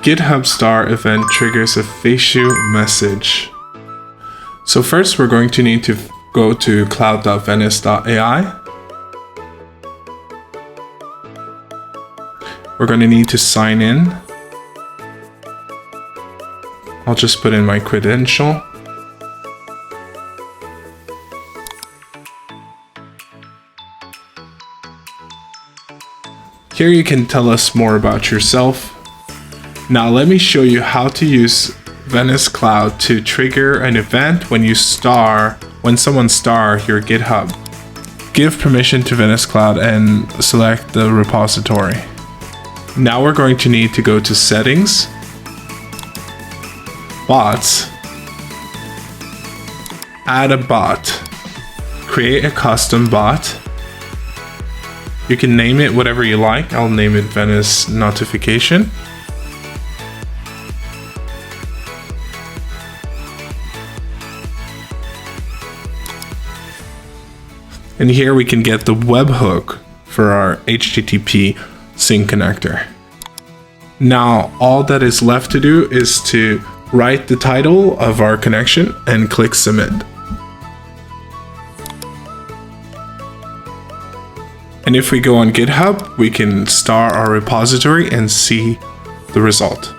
GitHub star event triggers a Feishu message. So first we're going to need to go to cloud.venus.ai. We're going to need to sign in. I'll just put in my credential. Here you can tell us more about yourself. Now let me show you how to use Vanus Cloud to trigger an event when someone star your GitHub. Give permission to Vanus Cloud and select the repository. Now we're going to need to go to Settings, Bots, Add a bot, create a custom bot. You can name it whatever you like. I'll name it Venus Notification. And here we can get the webhook for our HTTP sync connector. Now, all that is left to do is to write the title of our connection and click Submit. And if we go on GitHub, we can star our repository and see the result.